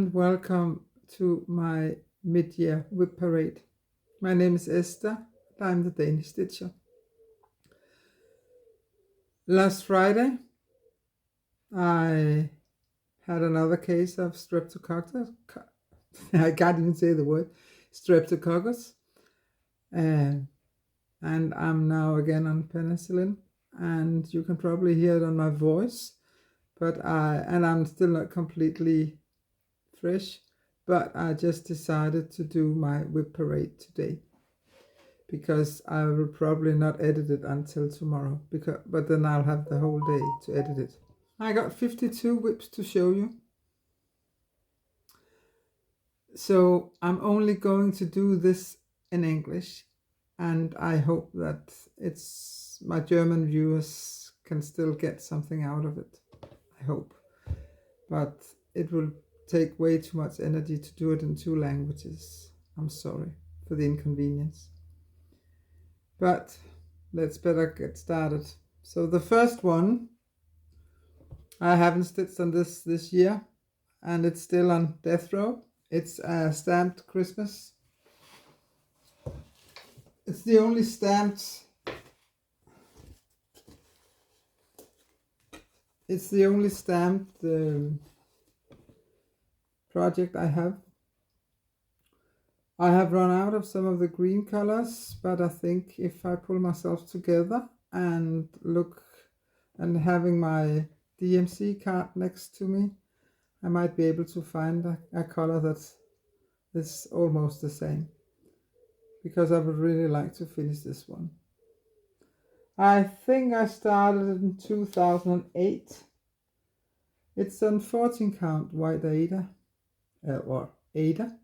and welcome to my mid-year WIP parade. My name is Esther, and I'm the Danish stitcher. Last Friday I had another case of streptococcus. I can't even say the word, streptococcus. And I'm now again on penicillin, and you can probably hear it on my voice, but I'm still not completely fresh, but I just decided to do my WIP parade today because I will probably not edit it until tomorrow, but then I'll have the whole day to edit it. I got 52 WIPs to show you. So I'm only going to do this in English, and I hope that my German viewers can still get something out of it. I hope. But it will take way too much energy to do it in 2 languages. I'm sorry for the inconvenience. But let's better get started. So the first one, I haven't stitched on this year, and it's still on death row. It's a stamped Christmas. It's the only stamped project I have. I have run out of some of the green colors, but I think if I pull myself together and look and having my DMC card next to me, I might be able to find a color that is almost the same, because I would really like to finish this one. I think I started in 2008. It's on 14 count white aida, or aida.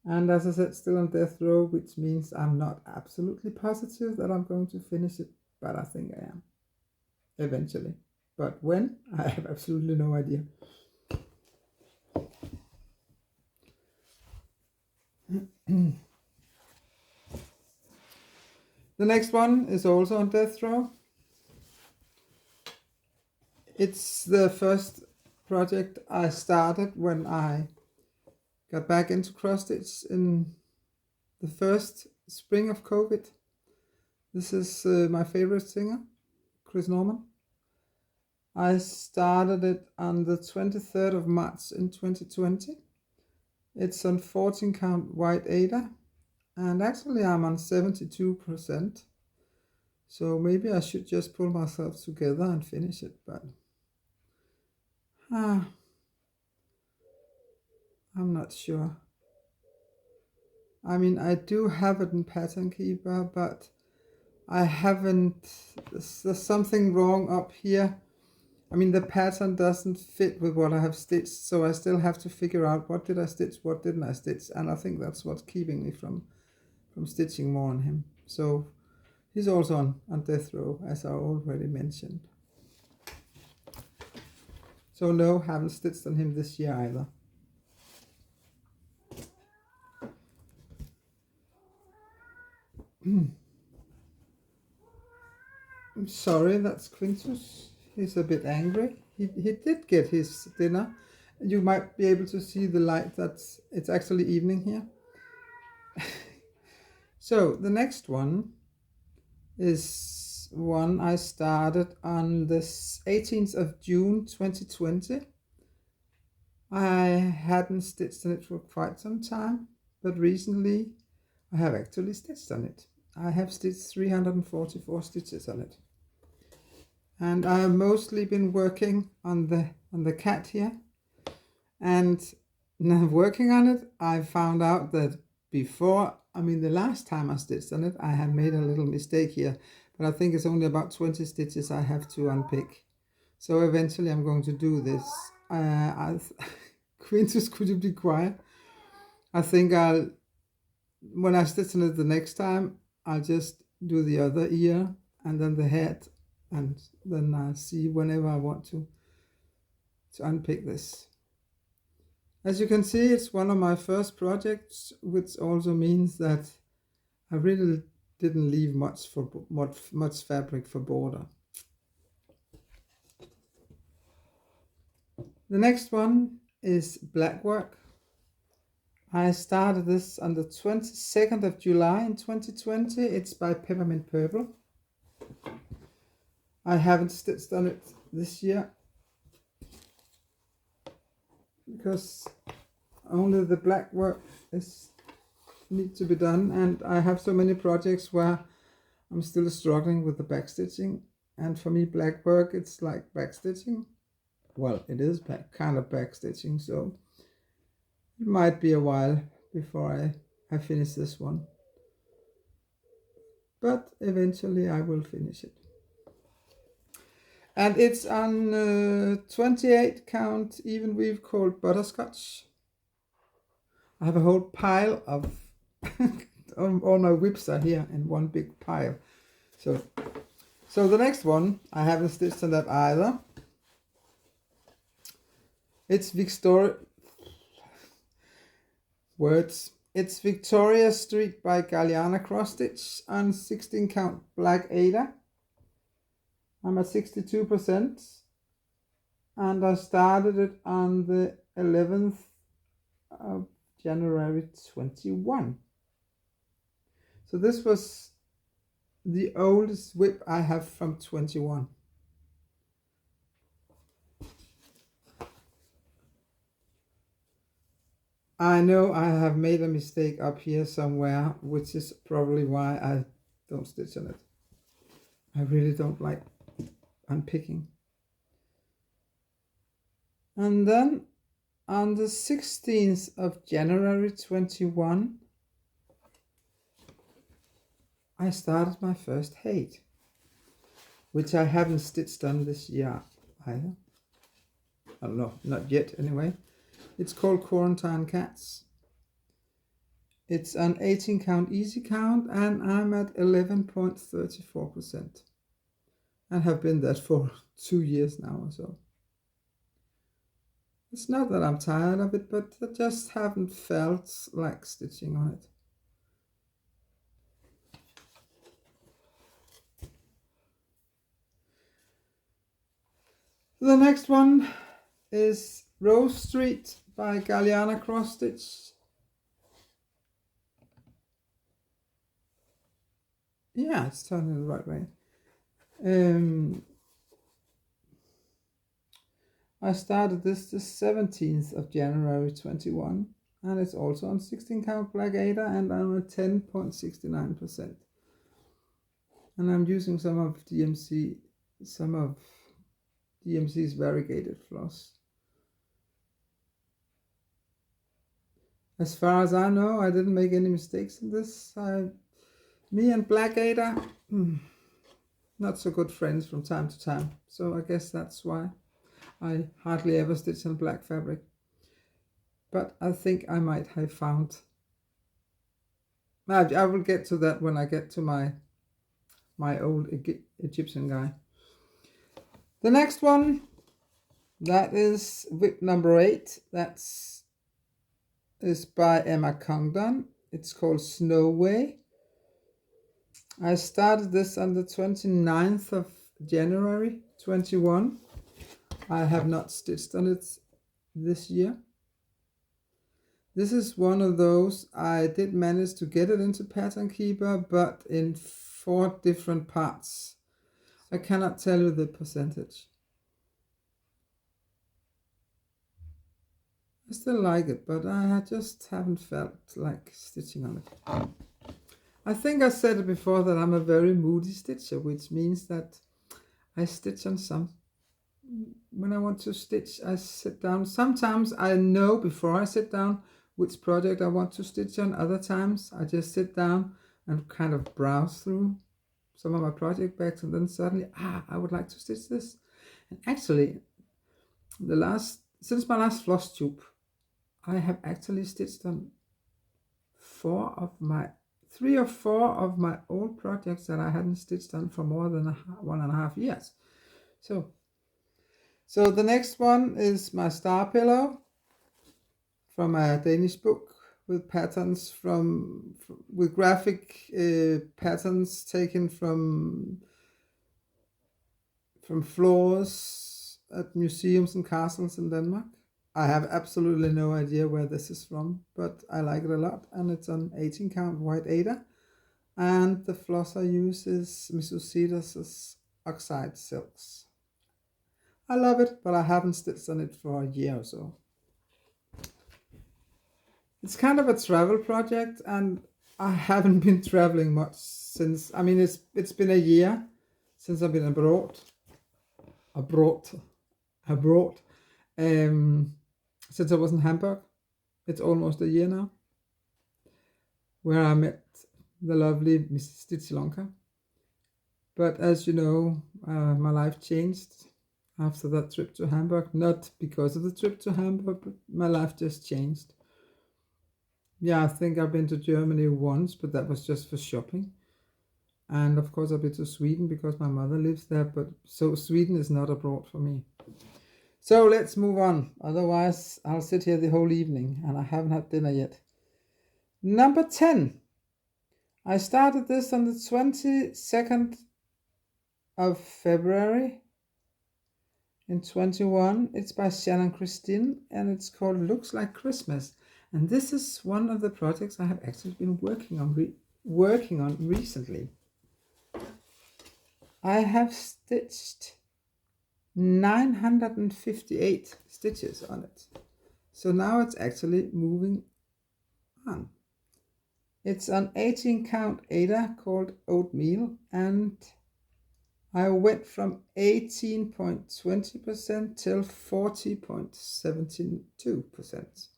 And as I said, still on death row, which means I'm not absolutely positive that I'm going to finish it, but I think I am, eventually. But when, I have absolutely no idea. The next one is also on death row. It's the first project I started when I got back into cross stitch in the first spring of COVID. This is my favorite singer, Chris Norman. I started it on the 23rd of March in 2020. It's on 14 count white aida, and actually I'm on 72%. So maybe I should just pull myself together and finish it, but I'm not sure. I mean, I do have it in Pattern Keeper, but I haven't, there's something wrong up here. I mean, the pattern doesn't fit with what I have stitched, so I still have to figure out what did I stitch, what didn't I stitch, and I think that's what's keeping me from stitching more on him. So he's also on death row, as I already mentioned. So no, haven't stitched on him this year either. I'm sorry, that's Quintus. He's a bit angry. He did get his dinner. You might be able to see the light. It's actually evening here. So the next one is one I started on the 18th of June 2020. I hadn't stitched on it for quite some time, but recently I have actually stitched on it. I have stitched 344 stitches on it. And I have mostly been working on the cat here. And now working on it, I found out that the last time I stitched on it, I had made a little mistake here. But I think it's only about 20 stitches I have to unpick. So eventually I'm going to do this. Quintus, could you be quiet? I think when I stitch on it the next time, I'll just do the other ear and then the head. And then I'll see whenever I want to unpick this. As you can see, it's one of my first projects, which also means that I really didn't leave much fabric for border. The next one is Blackwork. I started this on the 22nd of July in 2020. It's by Peppermint Purple. I haven't stitched on it this year because only the Blackwork needs to be done, and I have so many projects where I'm still struggling with the backstitching, and for me Blackwork, it's like backstitching. Well, it is kind of backstitching, so it might be a while before I finish this one, but eventually I will finish it. And it's on 28 count even weave called Butterscotch. I have a whole pile of all my whips are here in one big pile. So the next one, I haven't stitched on that either. It's It's Victoria Street by Galliana cross stitch on 16 count black aida. I'm at 62%, and I started it on the 11th of January 21. So this was the oldest WIP I have from 21. I know I have made a mistake up here somewhere, which is probably why I don't stitch on it. I really don't like unpicking. And then on the 16th of January 21, I started my first HAED, which I haven't stitched on this year either. I don't know, not yet anyway. It's called Quarantine Cats. It's an 18 count EasyCount, and I'm at 11.34%. And have been that for 2 years now or so. It's not that I'm tired of it, but I just haven't felt like stitching on it. The next one is Rose Street by Galliana cross stitch. Yeah, it's turning the right way. I started this the 17th of January 21, and it's also on 16 count black aida, and I'm at 10.69%. And I'm using some of DMC's variegated floss. As far as I know, I didn't make any mistakes in this. Me and black aida, not so good friends from time to time, so I guess that's why I hardly ever stitch on black fabric. But I think I might have found, I will get to that when I get to my old Egyptian guy. The next one, that is WIP number 8. Is by Emma Congdon. It's called Snowway. I started this on the 29th of January 21. I have not stitched on it this year. This is one of those, I did manage to get it into Pattern Keeper, but in 4 different parts. I cannot tell you the percentage. I still like it, but I just haven't felt like stitching on it. I think I said it before that I'm a very moody stitcher, which means that I stitch on some. When I want to stitch, I sit down. Sometimes I know before I sit down which project I want to stitch on. Other times I just sit down and kind of browse through some of my project bags, and then suddenly, I would like to stitch this. And actually, since my last floss tube, I have actually stitched on 3 or 4 of my old projects that I hadn't stitched on for more than 1.5 years. So the next one is my star pillow from a Danish book with patterns with graphic patterns taken from floors at museums and castles in Denmark. I have absolutely no idea where this is from, but I like it a lot, and it's on 18 count white aida. And the floss I use is Misty OXIDE silks. I love it, but I haven't stitched on it for a year or so. It's kind of a travel project, and I haven't been traveling much since. I mean, it's been a year since I've been abroad. Since I was in Hamburg. It's almost a year now, where I met the lovely Mrs. Ilonka. But as you know, my life changed after that trip to Hamburg. Not because of the trip to Hamburg, but my life just changed. Yeah, I think I've been to Germany once, but that was just for shopping. And of course I've been to Sweden because my mother lives there, but so Sweden is not abroad for me. So let's move on, otherwise I'll sit here the whole evening and I haven't had dinner yet. Number 10. I started this on the 22nd of February in 21. It's by Shannon Christine and it's called Looks Like Christmas. And this is one of the projects I have actually been working on recently. I have stitched 958 stitches on it. So now it's actually moving on. It's an 18 count aida called Oatmeal, and I went from 18.20% till 40.72%.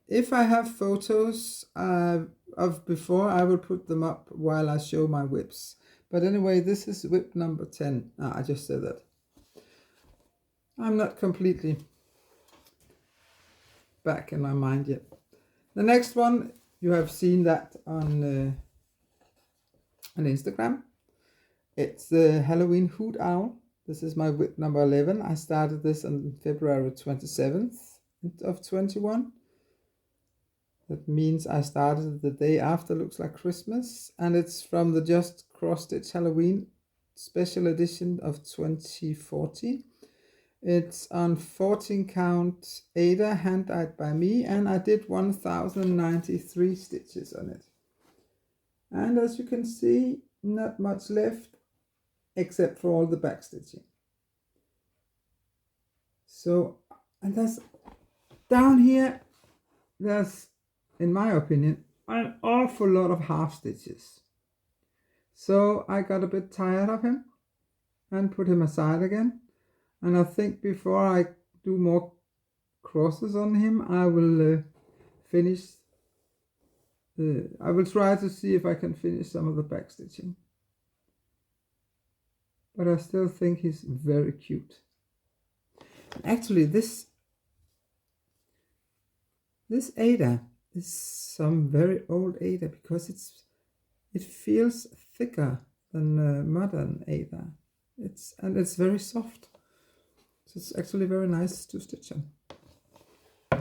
If I have photos of before, I will put them up while I show my WIPs. But anyway, this is WIP number 10. I just said that. I'm not completely back in my mind yet. The next one, you have seen that on Instagram. It's the Halloween hoot owl. This is my WIP number 11. I started this on February 27th of 21. That means I started the day after Looks Like Christmas, and it's from the Just Cross Stitch Halloween special edition of 2014. It's on 14 count aida, hand dyed by me, and I did 1093 stitches on it. And as you can see, not much left except for all the back stitching. So, and that's down here, there's, in my opinion, an awful lot of half stitches. So I got a bit tired of him and put him aside again. And I think before I do more crosses on him, I will I will try to see if I can finish some of the back stitching. But I still think he's very cute. Actually, this aida is some very old aida because it feels thicker than modern aida. It's very soft. So it's actually very nice to stitch on.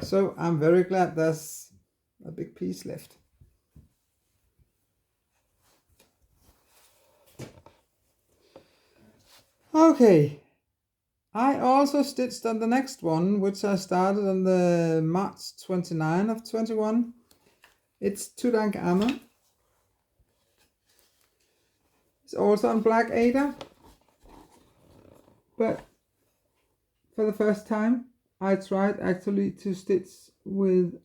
So I'm very glad there's a big piece left. Okay. I also stitched on the next one, which I started on the March 29 of 21. It's Tutankhamon. It's also on black aida. But for the first time, I tried actually to stitch with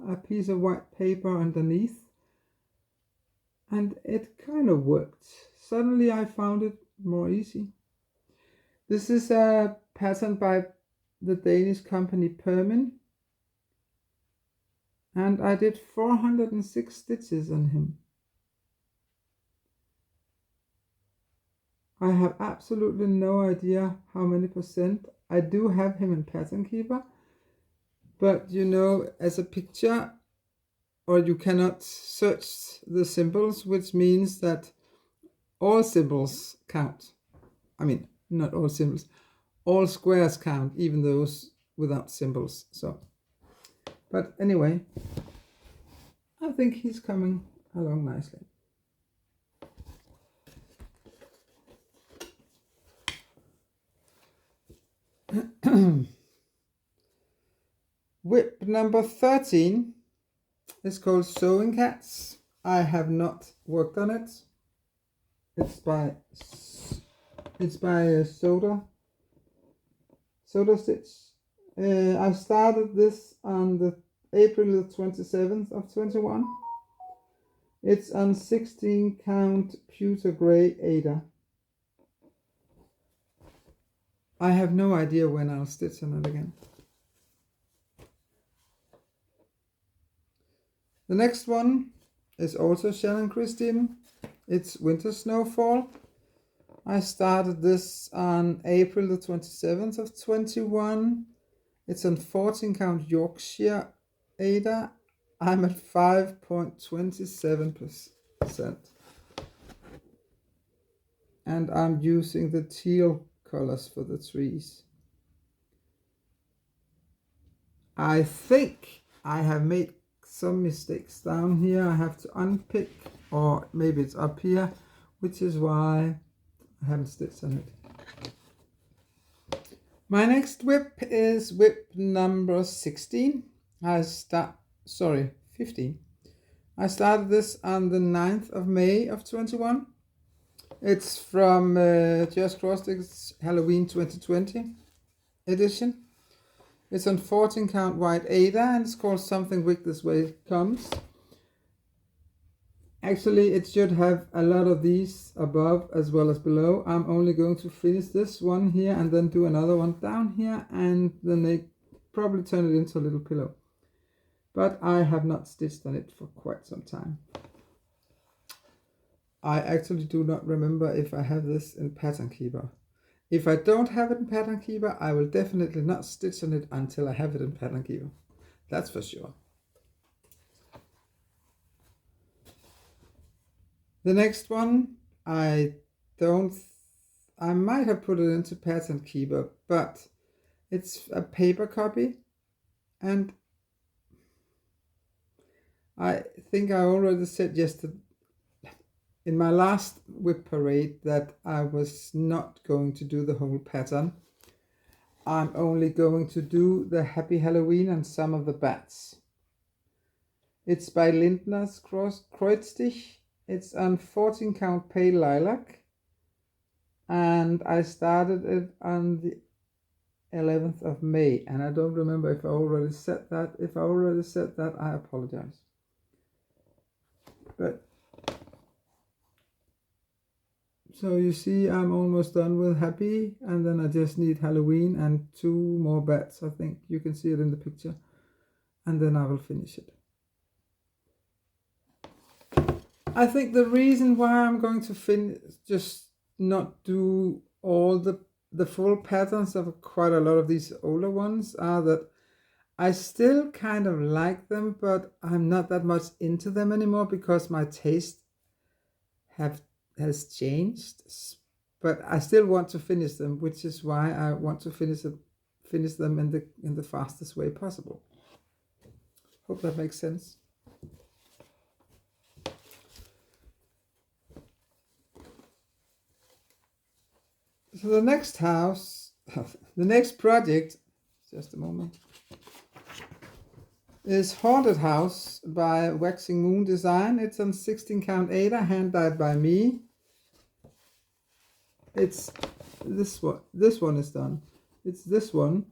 a piece of white paper underneath. And it kind of worked. Suddenly I found it more easy. This is a pattern by the Danish company Permin, and I did 406 stitches on him. I have absolutely no idea how many percent. I do have him in Pattern Keeper, but you know, as a picture, or you cannot search the symbols, which means that all symbols count. I mean, not all symbols, all squares count, even those without symbols. So, but anyway, I think he's coming along nicely. WIP number 13 is called Sewing Cats. I have not worked on it. It's by Soda Stitch. I started this on the April 27th of 21. It's on 16 count Pewter Grey Aida. I have no idea when I'll stitch on it again. The next one is also Shannon Christine. It's Winter Snowfall. I started this on April the 27th of 21. It's on 14 count Yorkshire Aida. I'm at 5.27%. And I'm using the teal colors for the trees. I think I have made some mistakes down here. I have to unpick, or maybe it's up here, which is why I haven't stitched on it. My next WIP is WIP number 16. 15. I started this on the 9th of May of 21. It's from Just Crossstick's Halloween 2020 edition. It's on 14 count white Aida, and it's called Something Wick This Way Comes. Actually, it should have a lot of these above as well as below. I'm only going to finish this one here and then do another one down here, and then they probably turn it into a little pillow. But I have not stitched on it for quite some time. I actually do not remember if I have this in Pattern Keeper. If I don't have it in Pattern Keeper, I will definitely not stitch on it until I have it in Pattern Keeper. That's for sure. The next one, I might have put it into Pattern Keeper, but it's a paper copy, and I think I already said yesterday in my last WIP-PARADE that I was not going to do the whole pattern. I'm only going to do the Happy Halloween and some of the bats. It's by Lindner's Kreuzstich. It's on 14 count pale lilac, and I started it on the 11th of May, and I don't remember if I already said that. If I already said that, I apologize. But so you see, I'm almost done with Happy, and then I just need Halloween and 2 more bats. I think you can see it in the picture, and then I will finish it. I think the reason why I'm going to just not do all the full patterns of quite a lot of these older ones are that I still kind of like them, but I'm not that much into them anymore because my taste has changed. But I still want to finish them, which is why I want to finish them in the fastest way possible. Hope that makes sense. So the next project, just a moment, is Haunted House by Waxing Moon Design. It's on 16 count Aida, hand dyed by me. It's this one. This one is done. It's this one,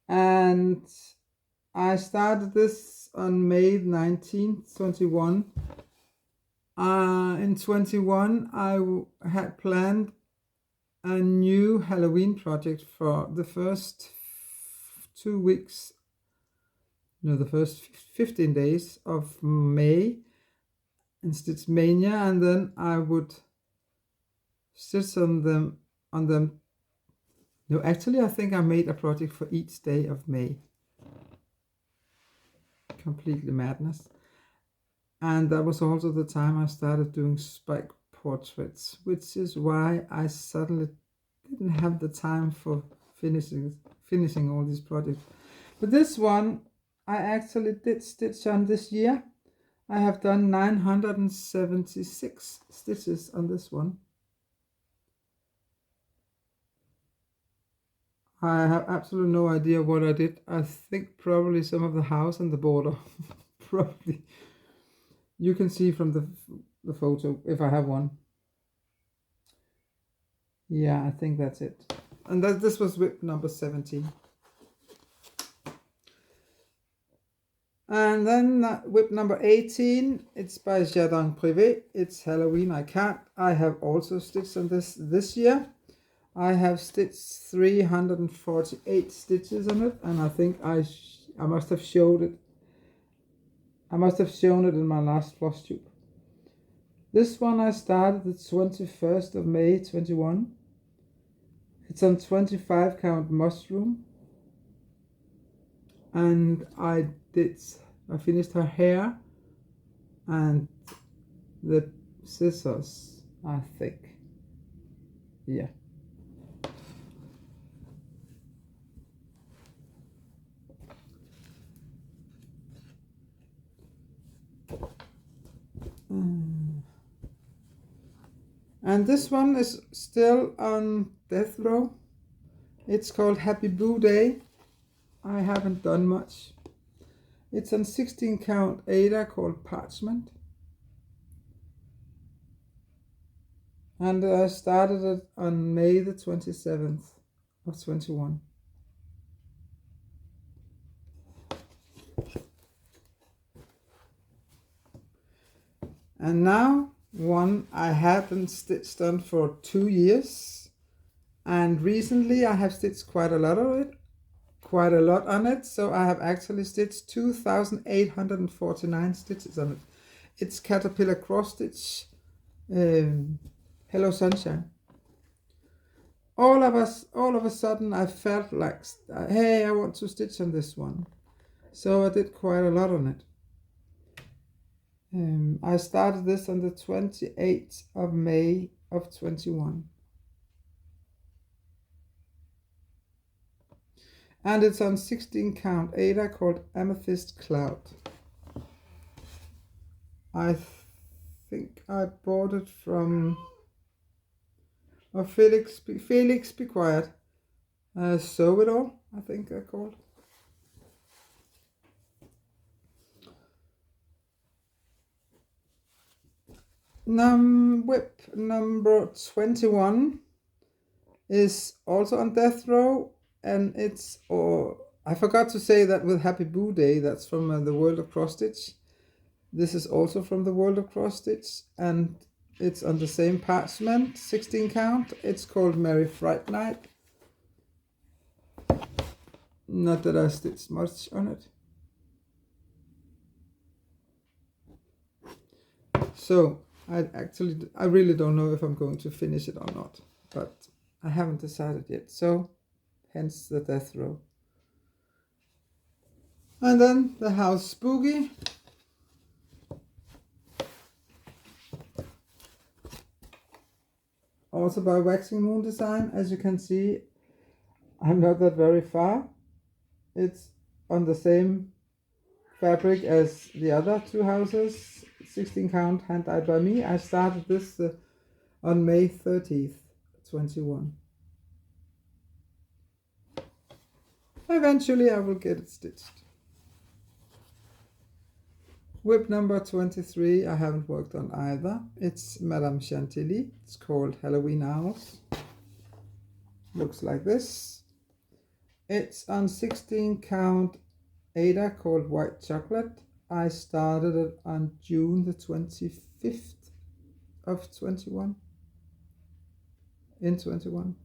and I started this on May 19th, 21. In 21, I had planned a new Halloween project for the first 2 weeks, no, the first 15 days of May in Stitch Mania, and then I would stitch on them. No, actually, I think I made a project for each day of May. Completely madness. And that was also the time I started doing spike portraits, which is why I suddenly didn't have the time for finishing all these projects. But this one I actually did stitch on this year. I have done 976 stitches on this one. I have absolutely no idea what I did. I think probably some of the house and the border. Probably. You can see from the photo if I have one. Yeah, I think that's it. And this was WIP number 17. And then WIP number 18, it's by Jardin Privé. It's Halloween. I have also stitched on this year. I have stitched 348 stitches on it, and I think I must have showed it. I must have shown it in my last floss tube. This one I started the 21st of May 21. It's on 25 count mushroom, and I finished her hair and the scissors, I think. Yeah. And this one is still on death row. It's called Happy Boo Day. I haven't done much. It's on 16 count aida called Parchment. And I started it on May the 27th of 21. And now one I haven't stitched on for 2 years, and recently I have stitched quite a lot on it, so I have actually stitched 2,849 stitches on it. It's Caterpillar cross stitch Hello Sunshine. All of a sudden I felt like, hey, I want to stitch on this one, so I did quite a lot on it. I started this on the 28th of May of 21. And it's on 16 count aida called Amethyst Cloud. I think I bought it from Felix, be quiet. Sew It All, I think they're called. WIP number 21 is also on death row, and it's, I forgot to say that with Happy Boo Day, that's from the World of Cross Stitch. This is also from the World of Cross Stitch, and it's on the same parchment, 16 count. It's called Merry Fright Night. Not that I stitched much on it. So I really don't know if I'm going to finish it or not, but I haven't decided yet, so hence the death row. And then the House Spooky. Also by Waxing Moon Design. As you can see, I'm not that very far. It's on the same fabric as the other two houses, 16 count, hand dyed by me. I started this on May 30th, 21. Eventually I will get it stitched. WIP number 23 I haven't worked on either. It's Madame Chantilly. It's called Halloween Owls. Looks like this. It's on 16 count aida called White Chocolate. I started it on June the 25th of 21. In 21.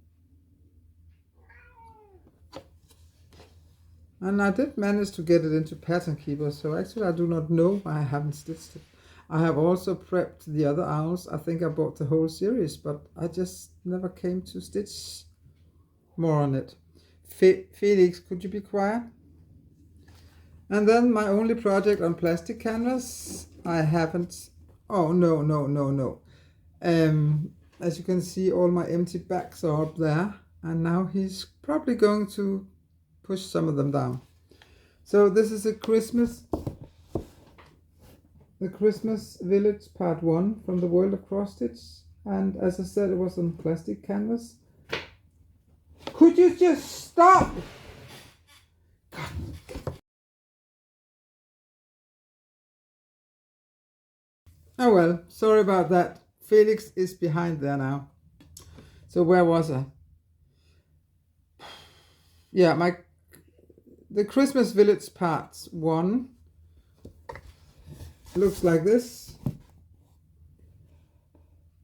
And I did manage to get it into Pattern Keeper, so actually I do not know why I haven't stitched it. I have also prepped the other owls. I think I bought the whole series, but I just never came to stitch more on it. Felix, could you be quiet? And then my only project on plastic canvas, I haven't, oh no. As you can see, all my empty bags are up there, and now he's probably going to push some of them down. So this is the Christmas Village Part 1 from the World of Cross Stitch, and as I said, it was on plastic canvas. Could you just stop? God. Oh well, sorry about that. Felix is behind there now. So where was I? Yeah, the Christmas Village Part 1 looks like this.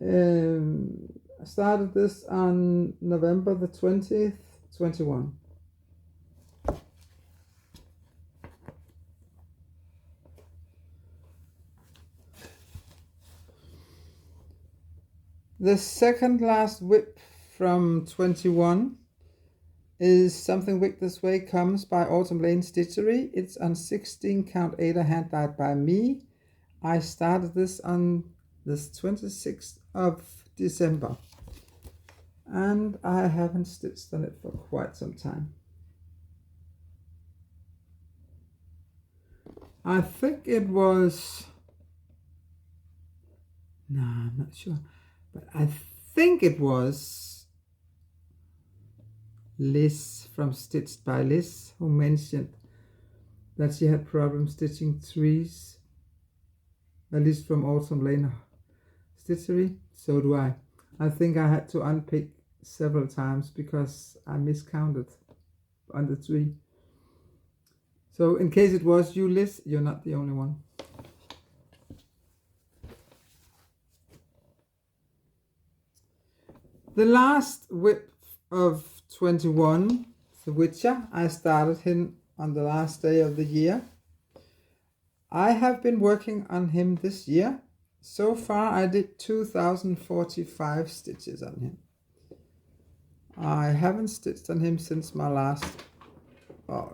I started this on November the 20th, 21. The second last WIP from 21 is Something Wicked This Way Comes by Autumn Lane Stitchery. It's on 16 count aida, hand dyed by me. I started this on this 26th of December, and I haven't stitched on it for quite some time. I think it was, no, I'm not sure, but I think it was Liz from Stitched by Liz who mentioned that she had problems stitching trees, at least from Autumn Lane Stitchery. So do I. I think I had to unpick several times because I miscounted on the tree. So in case it was you, Liz, you're not the only one. The last WIP of 21, The Witcher, I started him on the last day of the year. I have been working on him this year. So far I did 2045 stitches on him. I haven't stitched on him since my last... Oh,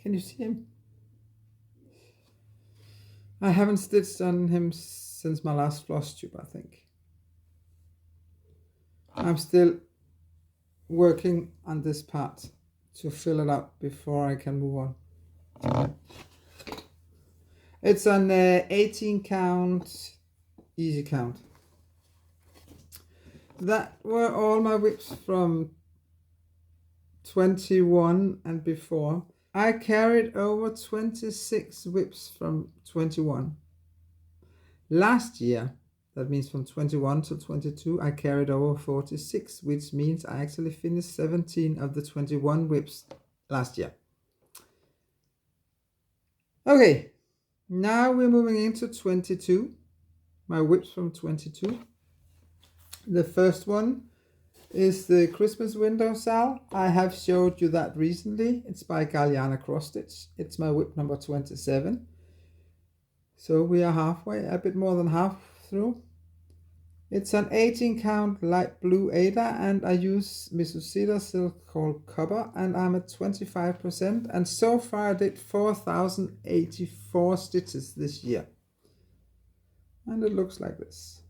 can you see him? I haven't stitched on him since my last Flosstube, I think. I'm still working on this part to fill it up before I can move on. It's an 18 count EasyCount. That were all my WIPs from 21 and before. I carried over 26 WIPs from 21. Last year, that means from 21 to 22, I carried over 46, which means I actually finished 17 of the 21 WIPs last year. Okay, now we're moving into 22, my WIPs from 22. The first one is the Christmas window sal. I have showed you that recently. It's by Galliana CS. It's my WIP number 27. So we are halfway, a bit more than half through. It's an 18 count light blue aida, and I use Misty silk called copper, and I'm at 25%. And so far I did 4,084 stitches this year. And it looks like this.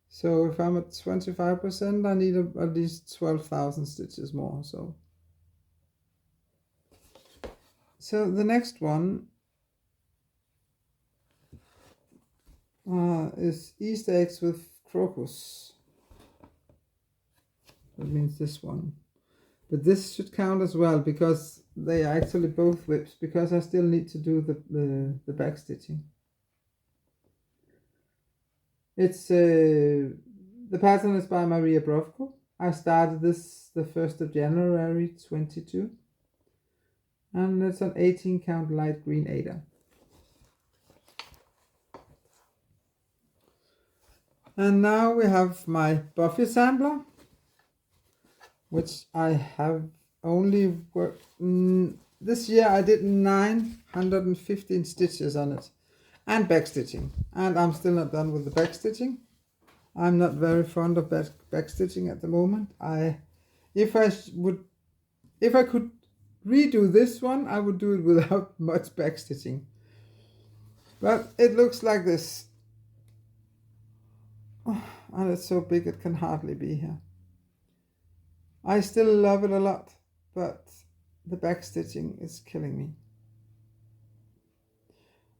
So if I'm at 25%, I need at least 12,000 stitches more. So the next one is Easter eggs with crocus. That means this one. But this should count as well because they are actually both WIPs, because I still need to do the back stitching. It's the pattern is by Maria Brovko. I started this the 1st of January 22, and it's an 18 count light green aida. And now we have my Buffy sampler, which I have only worked this year. I did 915 stitches on it, and back stitching, and I'm still not done with the back stitching. I'm not very fond of back stitching at the moment. If I could redo this one, I would do it without much back stitching. But it looks like this. Oh, and it's so big it can hardly be here. I still love it a lot, but the back stitching is killing me.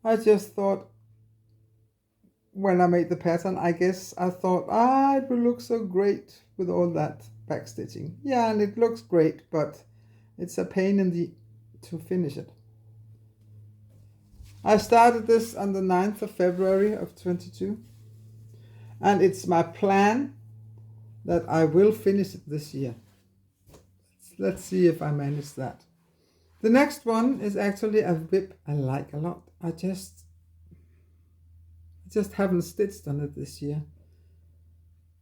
I just thought when I made the pattern, I guess I thought, it will look so great with all that backstitching. Yeah, and it looks great, but it's a pain in the to finish it. I started this on the 9th of February of 22, and it's my plan that I will finish it this year. Let's see if I manage that. The next one is actually a WIP I like a lot. I just haven't stitched on it this year.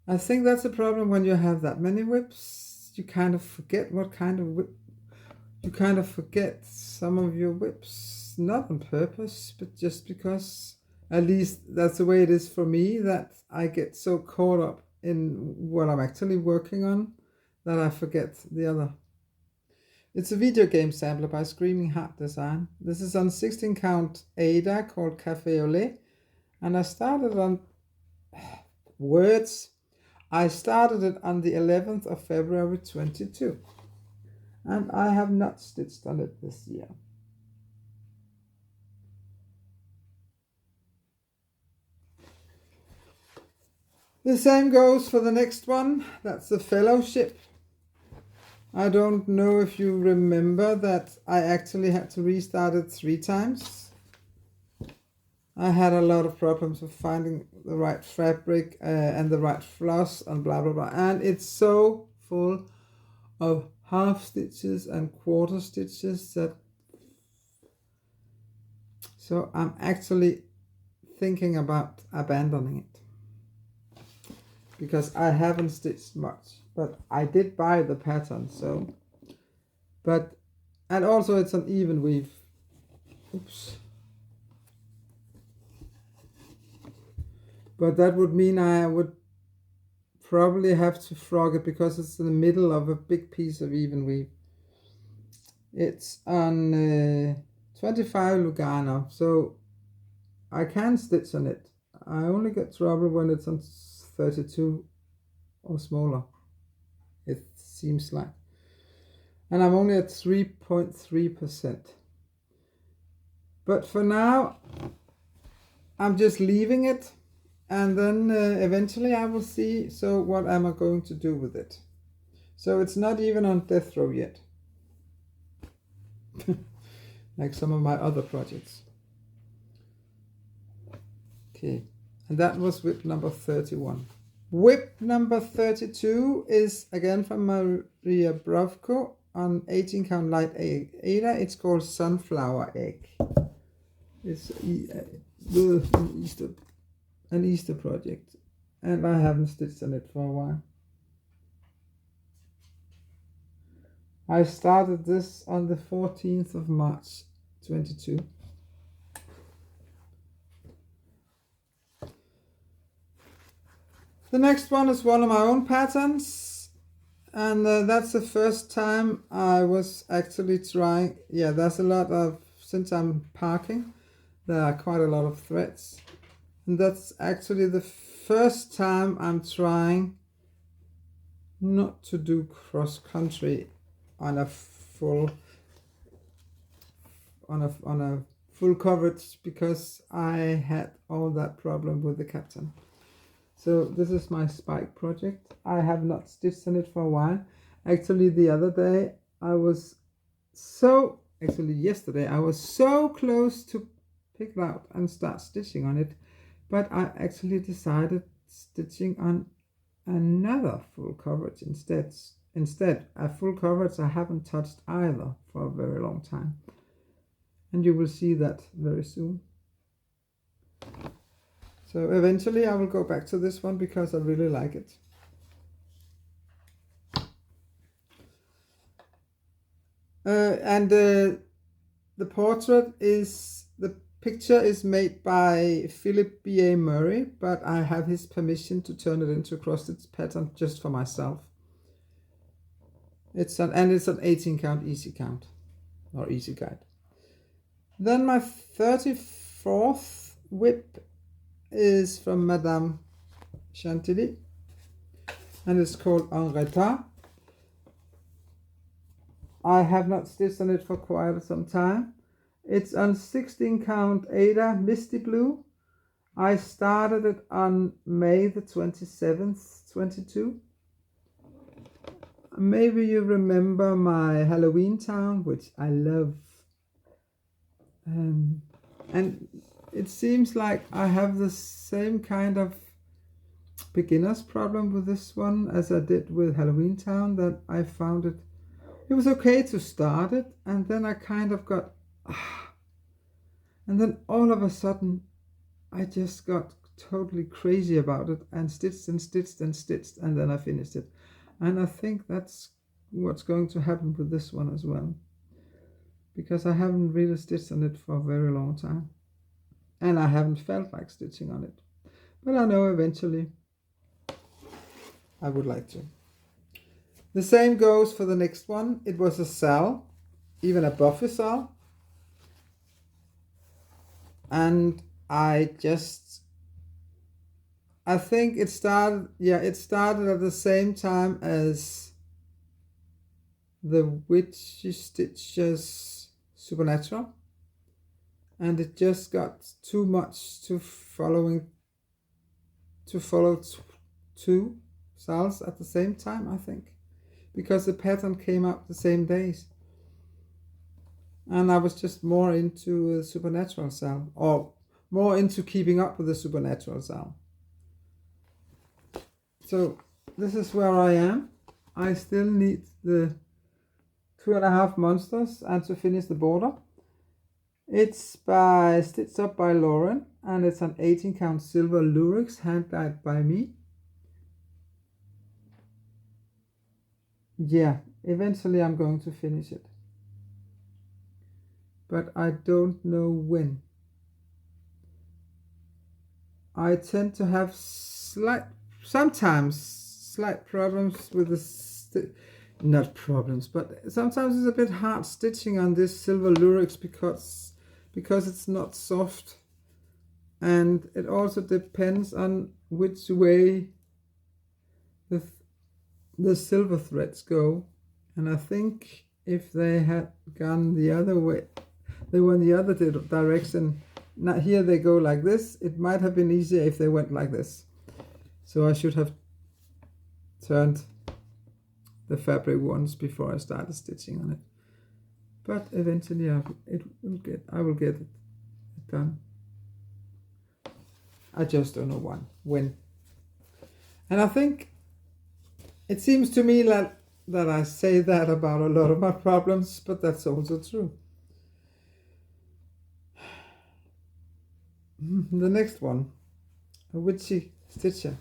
I think that's a problem when you have that many WIPs. You kind of forget what kind of WIP. You kind of forget some of your WIPs, not on purpose, but just because, at least that's the way it is for me, that I get so caught up in what I'm actually working on that I forget the other. It's a video game sampler by Screaming Heart Design. This is on 16 count Aida called Cafe au lait. And I started on words. I started it on the 11th of February 22. And I have not stitched on it this year. The same goes for the next one. That's the Fellowship. I don't know if you remember that I actually had to restart it 3 times. I had a lot of problems with finding the right fabric and the right floss and blah blah blah. And it's so full of half stitches and quarter stitches that... So I'm actually thinking about abandoning it, because I haven't stitched much, but I did buy the pattern, so, and also it's an even weave. Oops. But that would mean I would probably have to frog it, because it's in the middle of a big piece of even weave. It's on 25 Lugano, so I can stitch on it. I only get trouble when it's on 32 or smaller, it seems like. And I'm only at 3.3%. But for now, I'm just leaving it. And then eventually I will see, so what am I going to do with it? So it's not even on death row yet. Like some of my other projects. Okay, and that was WIP number 31. WIP number 32 is again from Maria Brovko on 18 count light Aida. It's called Sunflower Egg. It's an Easter project, and I haven't stitched on it for a while. I started this on the 14th of March 22. The next one is one of my own patterns, and that's the first time I was actually trying. Yeah, there's a lot of, since I'm parking, there are quite a lot of threads. And that's actually the first time I'm trying not to do cross country on a full coverage, because I had all that problem with the captain. So this is my spike project. I have not stitched on it for a while. Actually the other day yesterday I was so close to pick it out and start stitching on it. But I actually decided stitching on another full coverage instead. A full coverage I haven't touched either for a very long time. And you will see that very soon. So eventually I will go back to this one because I really like it. The portrait is... The picture is made by Philip B.A. Murray, but I have his permission to turn it into a cross-stitch pattern just for myself. It's an 18 count EasyCount or EasyGuide. Then my 34th WIP is from Madame Chantilly, and it's called En Retard. I have not stitched on it for quite some time. It's on 16 count Aida Misty Blue. I started it on May the 27th, 22. Maybe you remember my Halloween town, which I love. And it seems like I have the same kind of beginner's problem with this one as I did with Halloween town, that I found it was okay to start it, and then I kind of got, and then all of a sudden I just got totally crazy about it and stitched and stitched and stitched, and then I finished it. And I think that's what's going to happen with this one as well, because I haven't really stitched on it for a very long time, and I haven't felt like stitching on it, but I know eventually I would like to. The same goes for the next one. It was a sal, even a buffy sal, and I think it started, it started at the same time as the WIP-PARADE Supernatural, and it just got too much to follow two sals at the same time, I think, because the pattern came out the same days, and I was just more into a Supernatural sal, or more into keeping up with the Supernatural sal. So this is where I am. I still need the 2.5 monsters and to finish the border. It's stitched up by Lauren, and it's an 18 count silver lurex, hand dyed by me. Yeah, eventually I'm going to finish it, but I don't know when. I tend to have sometimes slight problems with the not problems, but sometimes it's a bit hard stitching on this silver lurex because it's not soft, and it also depends on which way the silver threads go. And I think if they had gone the other way, they went the other direction. Now here they go like this. It might have been easier if they went like this. So I should have turned the fabric once before I started stitching on it. But eventually I will get it done. I just don't know when. And I think it seems to me that I say that about a lot of my problems, but that's also true. The next one, a witchy stitcher.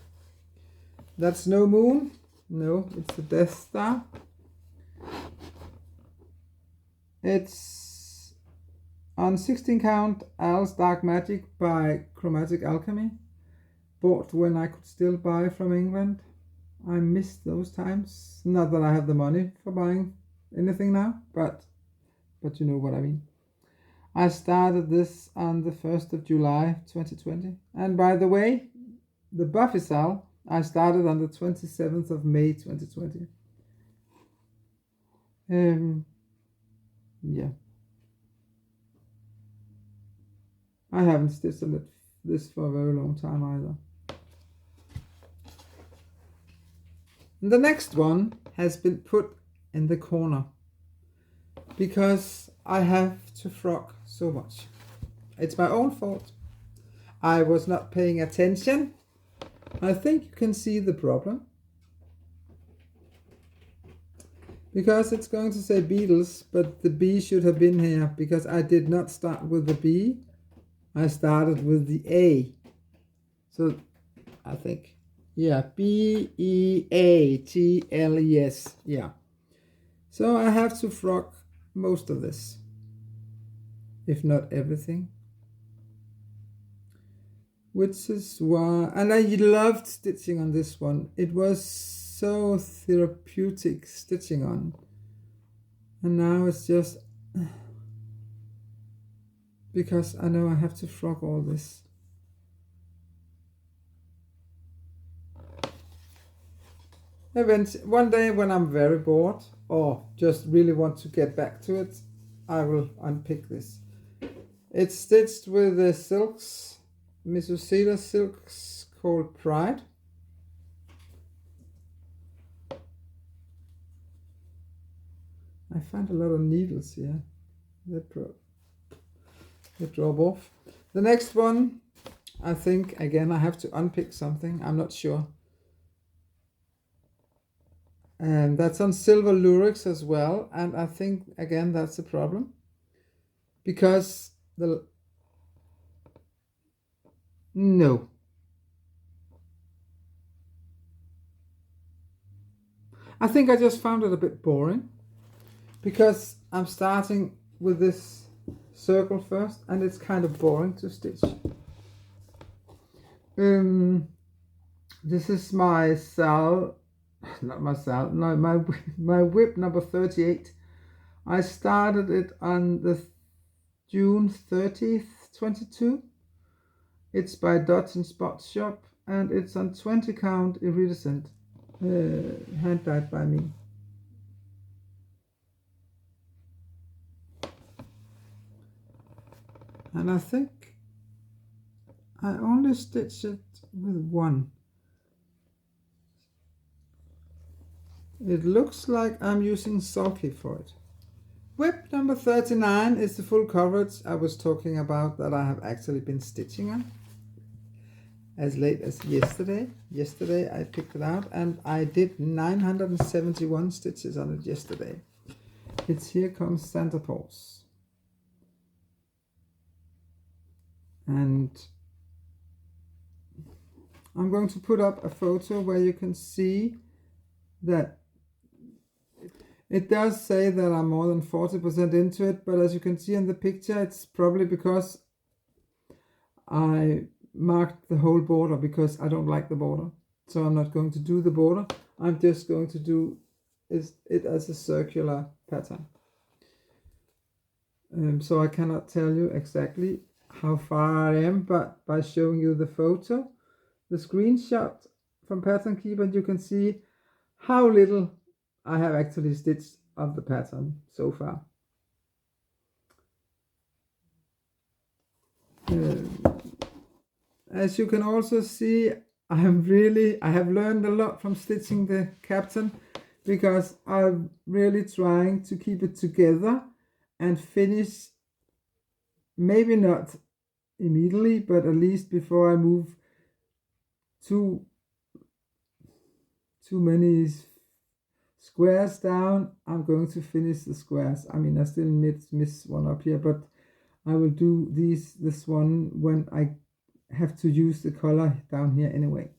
That's no moon. No, it's the Death Star. It's on 16 count Al's Dark Magic by Chromatic Alchemy. Bought when I could still buy from England. I missed those times. Not that I have the money for buying anything now, but you know what I mean. I started this on the 1st of July 2020. And by the way, the Buffy Sal I started on the 27th of May 2020. Yeah. I haven't stitched on this for a very long time either. And the next one has been put in the corner because I have to frock so much. It's my own fault. I was not paying attention. I think you can see the problem, because it's going to say Beatles, but the B should have been here because I did not start with the B. I started with the A. So I think, yeah, B-E-A-T-L-E-S, yeah. So I have to frock most of this, if not everything. Which is why, and I loved stitching on this one. It was so therapeutic stitching on. And now it's just, because I know I have to frock all this. Eventually, one day when I'm very bored, or just really want to get back to it, I will unpick this. It's stitched with the silks, Misty silks called Pride. I find a lot of needles here. They drop off. The next one, I think, again, I have to unpick something. I'm not sure. And that's on silver lurex as well. And I think, again, that's a problem. Because no. I think I just found it a bit boring. Because I'm starting with this circle first, and it's kind of boring to stitch. This is my my WIP number 38. I started it on the June 30th, 22. It's by Dots and Spots Shop, and it's on 20 count iridescent, hand dyed by me. And I think I only stitched it with one. It looks like I'm using sulky for it. WIP number 39 is the full coverage I was talking about that I have actually been stitching on. As late as yesterday. Yesterday I picked it out and I did 971 stitches on it yesterday. It's Here Comes Santa Claus. And I'm going to put up a photo where you can see that it does say that I'm more than 40% into it, but as you can see in the picture, it's probably because I marked the whole border because I don't like the border. So I'm not going to do the border. I'm just going to do it as a circular pattern. So I cannot tell you exactly how far I am, but by showing you the photo, the screenshot from Pattern Keeper, you can see how little I have actually stitched of the pattern so far. As you can also see, I have learned a lot from stitching the captain, because I'm really trying to keep it together and finish, maybe not immediately, but at least before I move too many squares down, I'm going to finish the squares. I mean, I still miss one up here, but I will do this one when I have to use the color down here anyway.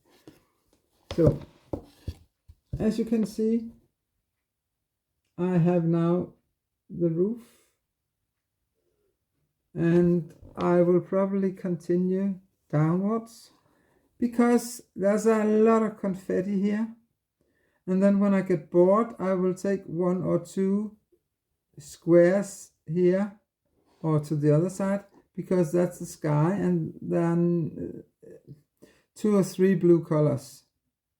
So, as you can see, I have now the roof, and I will probably continue downwards because there's a lot of confetti here. And then when I get bored, I will take one or two squares here or to the other side, because that's the sky, and then 2 or 3 blue colors,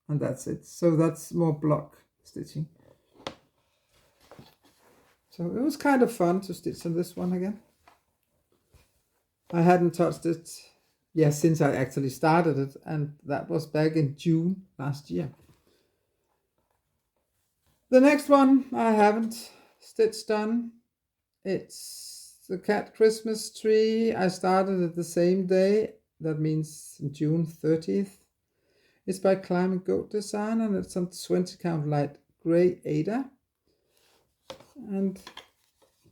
and that's it. So that's more block stitching. So it was kind of fun to stitch on this one again. I hadn't touched it, since I actually started it, and that was back in June last year. The next one I haven't stitched on. It's the cat Christmas tree. I started it the same day. That means June 30th. It's by Climate Goat Design, and it's on 20 count light grey aida. And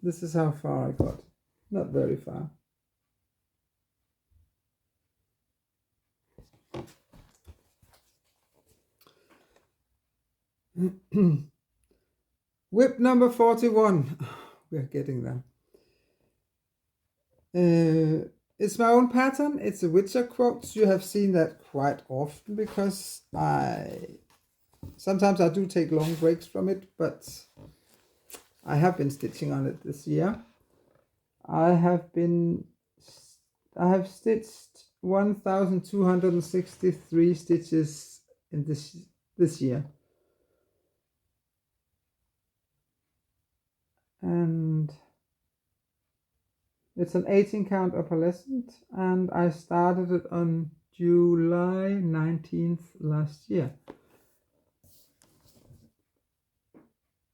this is how far I got. Not very far. WIP number 41. We're getting there. It's my own pattern. It's a Witcher quotes. You have seen that quite often because sometimes I do take long breaks from it, but I have been stitching on it this year. I have stitched 1,263 stitches in this year. And It's an 18 count opalescent, and I started it on July 19th last year.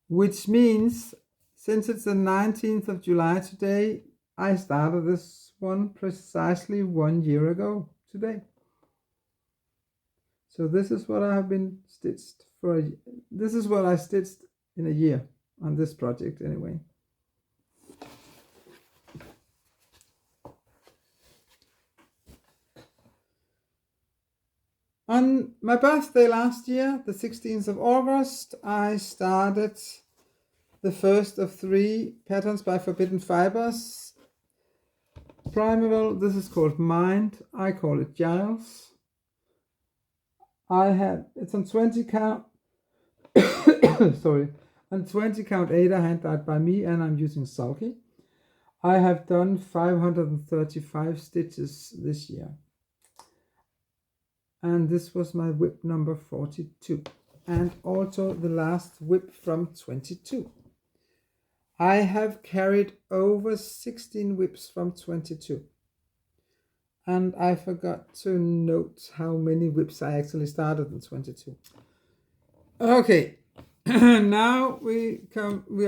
Which means, since it's the 19th of July today, I started this one precisely 1 year ago today. So this is what I have been stitched for. This is what I stitched in a year on this project anyway. On my birthday last year, the 16th of August, I started the first of 3 patterns by Forbidden Fibers. Primeval, this is called Mind, I call it Giles. It's on 20 count, sorry, on 20 count aida hand dyed by me, and I'm using Sulky. I have done 535 stitches this year. And this was my WIP number 42, and also the last WIP from 22. I have carried over 16 WIPs from 22. And I forgot to note how many WIPs I actually started in 22. Okay, now we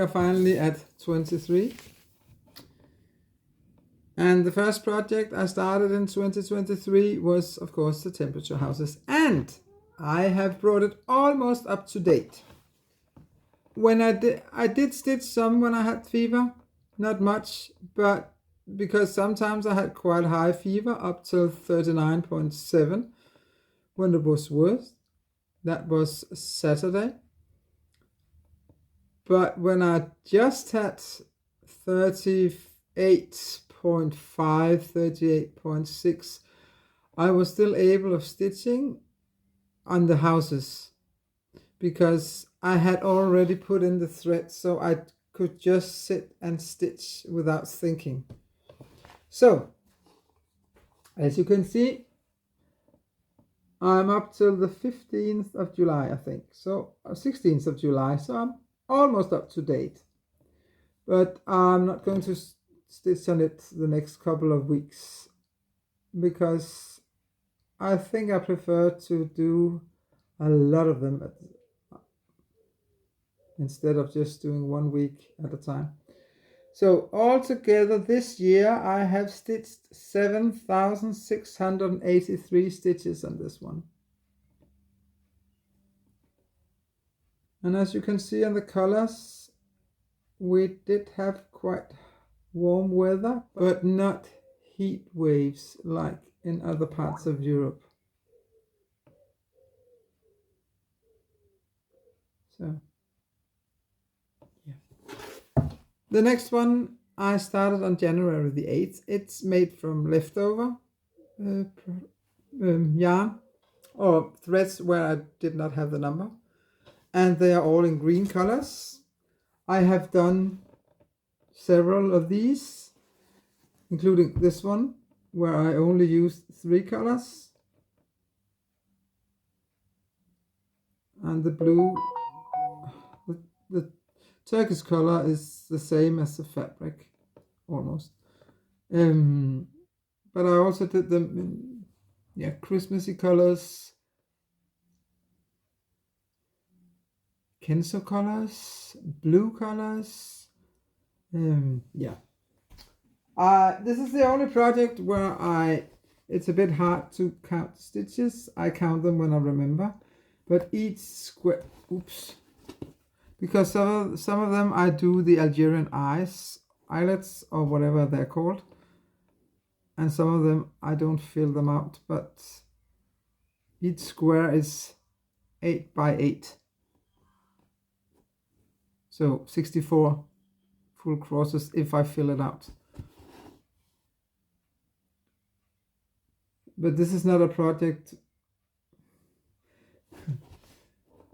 are finally at 23. And the first project I started in 2023 was, of course, the temperature houses. And I have brought it almost up to date. When I did stitch some when I had fever, not much, but because sometimes I had quite high fever, up till 39.7 when it was worst. That was Saturday. But when I just had 38.5, 38.6, I was still able of stitching on the houses because I had already put in the thread, so I could just sit and stitch without thinking. So, as you can see, I'm up till the 15th of July, I think. So, 16th of July, so I'm almost up to date. But I'm not going to stitch on it the next couple of weeks because I think I prefer to do a lot of them instead of just doing 1 week at a time. So altogether this year I have stitched 7,683 stitches on this one. And as you can see on the colors, we did have quite warm weather, but not heat waves like in other parts of Europe. So, yeah. The next one I started on January the 8th. It's made from leftover yarn or threads where I did not have the number. And they are all in green colors. I have done several of these, including this one, where I only used 3 colors. And the blue, the Turkish color is the same as the fabric, almost. But I also did them in, Christmassy colors, Kenzo colors, blue colors. This is the only project where it's a bit hard to count stitches. I count them when I remember, but each square, because some of them I do the Algerian eyelets or whatever they're called, and some of them I don't fill them out, but each square is 8 by 8. So 64 full crosses if I fill it out. But this is not a project.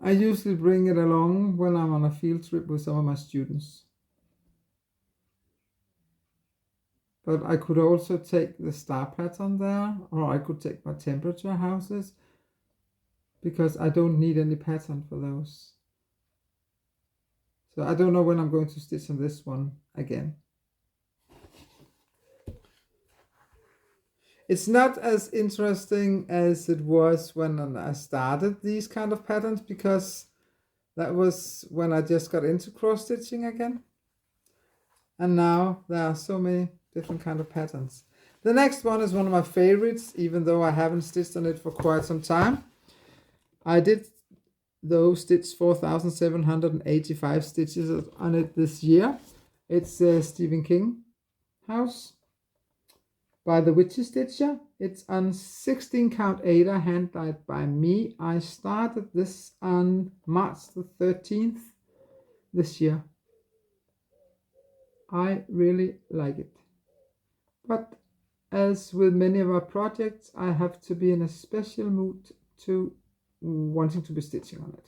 I usually bring it along when I'm on a field trip with some of my students. But I could also take the star pattern there, or I could take my temperature houses, because I don't need any pattern for those. So I don't know when I'm going to stitch on this one again. It's not as interesting as it was when I started these kind of patterns, because that was when I just got into cross stitching again. And now there are so many different kind of patterns. The next one is one of my favorites, even though I haven't stitched on it for quite some time. I did though stitch 4,785 stitches on it this year. It's Stephen King house by the WIP-PARADE. It's on 16 count aida, hand dyed by me. I started this on March the 13th this year. I really like it. But as with many of our projects, I have to be in a special mood to wanting to be stitching on it.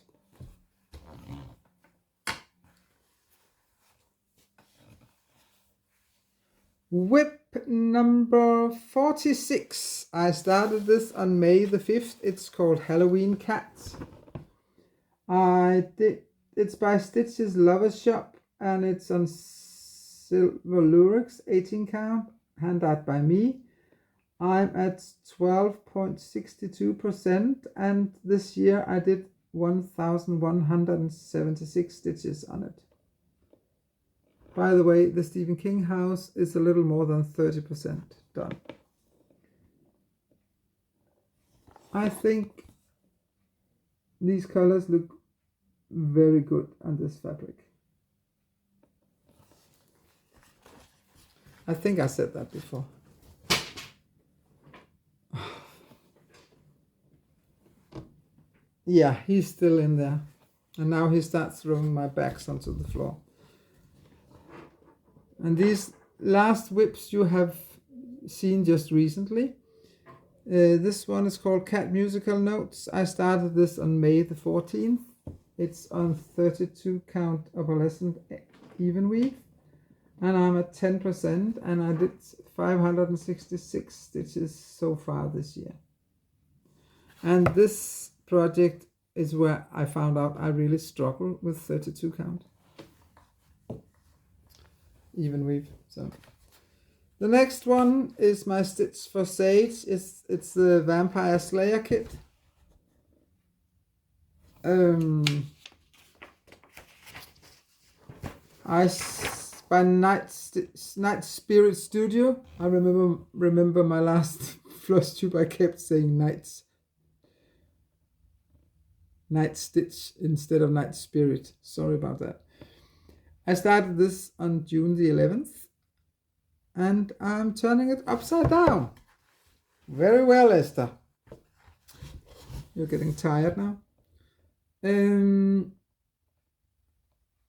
WIP number 46. I started this on May the 5th. It's called Halloween Cats. It's by Stitches Lovers Shop, and it's on silver lurex, 18 count, hand dyed by me. I'm at 12.62%, and this year I did 1,176 stitches on it. By the way, the Stephen King house is a little more than 30% done. I think these colors look very good on this fabric. I think I said that before. Yeah, he's still in there. And now he starts throwing my bags onto the floor. And these last whips you have seen just recently. This one is called Cat Musical Notes. I started this on May the 14th. It's on 32 count opalescent even weave. And I'm at 10%, and I did 566 stitches so far this year. And this project is where I found out I really struggle with 32 count even weave. So the next one is my Stitch for Sage. It's the Vampire Slayer kit. By Night Spirit Studio. I remember my last floss tube. I kept saying Night Stitch instead of Night Spirit. Sorry about that. I started this on June the 11th, and I'm turning it upside down. Very well, Esther. You're getting tired now.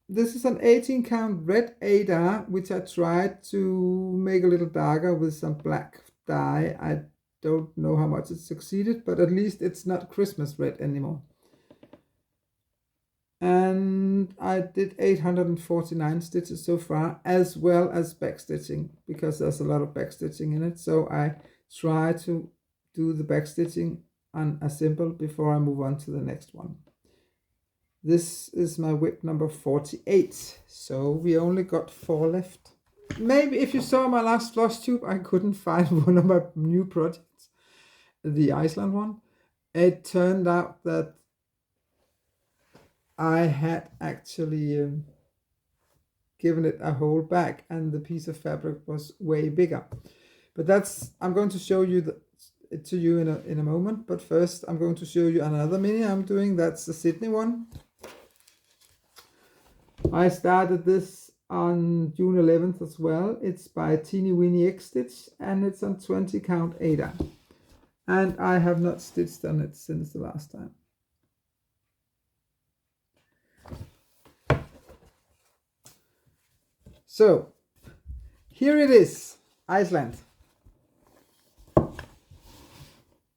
This is an 18 count red aida, which I tried to make a little darker with some black dye. I don't know how much it succeeded, but at least it's not Christmas red anymore. And I did 849 stitches so far, as well as backstitching, because there's a lot of backstitching in it. So I try to do the backstitching on a simple before I move on to the next one. This is my WIP number 48. So we only got 4 left. Maybe if you saw my last floss tube, I couldn't find one of my new projects, the Iceland one. It turned out that I had actually given it a whole back, and the piece of fabric was way bigger. But I'm going to show you it to you in a moment. But first, I'm going to show you another mini I'm doing. That's the Sydney one. I started this on June 11th as well. It's by Teeny Weeny X Stitch, and it's on 20 count aida. And I have not stitched on it since the last time. So here it is, Iceland.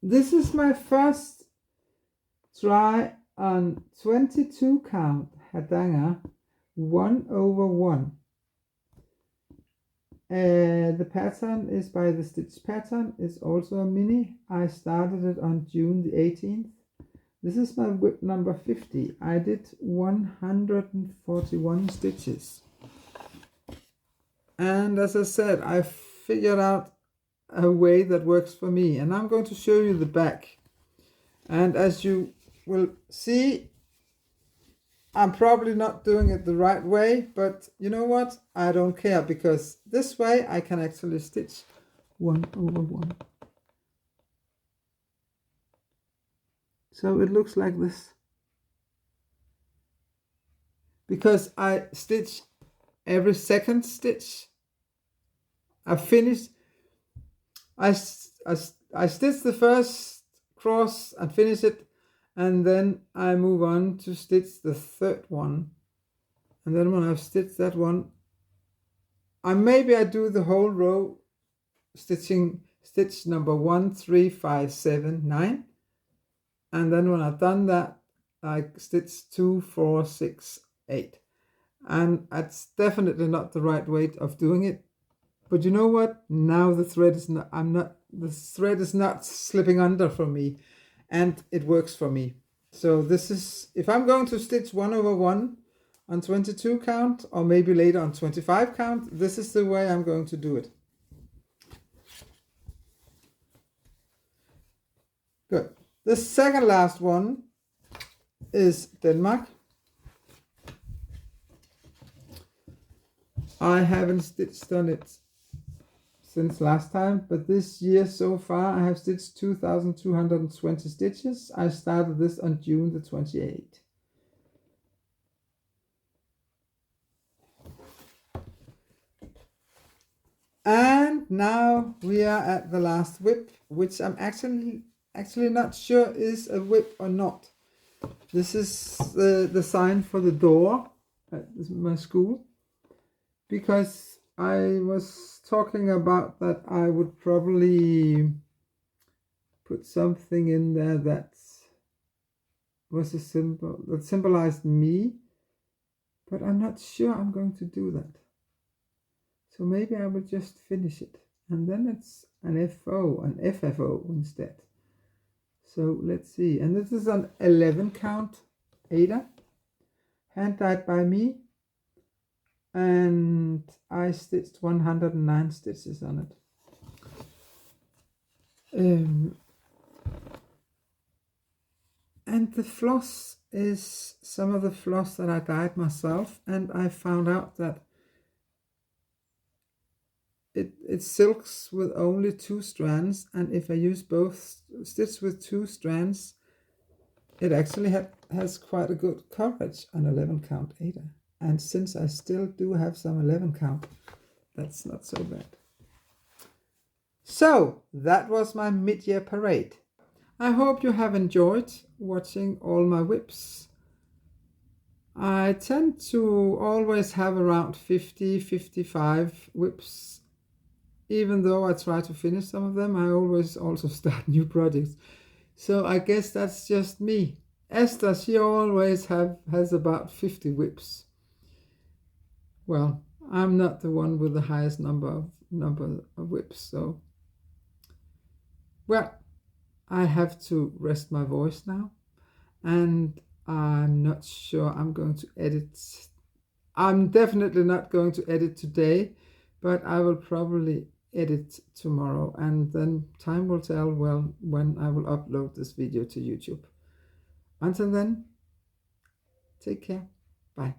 This is my first try on 22 count Hardanger 1/1. The pattern is by the Stitch Pattern. It's also a mini. I started it on June the 18th. This is my WIP number 50. I did 141 stitches. And as I said, I figured out a way that works for me. And I'm going to show you the back. And as you will see, I'm probably not doing it the right way, but you know what? I don't care, because this way I can actually stitch 1 over 1. So it looks like this. Because I stitch every second stitch. I stitch the first cross and finish it, and then I move on to stitch the third one. And then when I've stitched that one, maybe I do the whole row stitching stitch number 1, 3, 5, 7, 9. And then when I've done that, I stitch 2, 4, 6, 8. And that's definitely not the right way of doing it. But you know what? Now the thread is not slipping under for me, and it works for me. So this is, if I'm going to stitch 1 over 1 on 22 count, or maybe later on 25 count, this is the way I'm going to do it. Good. The second last one is Denmark. I haven't stitched on it since last time, but this year so far I have stitched 2,220 stitches. I started this on June the 28th. And now we are at the last WIP, which I'm actually not sure is a WIP or not. This is the sign for the door at my school, because I was talking about that I would probably put something in there that was a symbol that symbolized me, but I'm not sure I'm going to do that. So maybe I will just finish it, and then it's an FFO instead. So let's see. And this is an 11 count aida, hand dyed by me, and I stitched 109 stitches on it. And the floss is some of the floss that I dyed myself, and I found out that it silks with only 2 strands, and if I use both stitch with 2 strands, it actually has quite a good coverage on 11 count aida. And since I still do have some 11 count, that's not so bad. So that was my mid-year parade. I hope you have enjoyed watching all my WIPs. I tend to always have around 50-55 WIPs. Even though I try to finish some of them, I always also start new projects. So I guess that's just me. Esther, she always has about 50 WIPs. Well, I'm not the one with the highest number of WIPs, so well, I have to rest my voice now, and I'm not sure I'm going to edit. I'm definitely not going to edit today, but I will probably edit tomorrow, and then time will tell, well, when I will upload this video to YouTube. Until then, take care. Bye.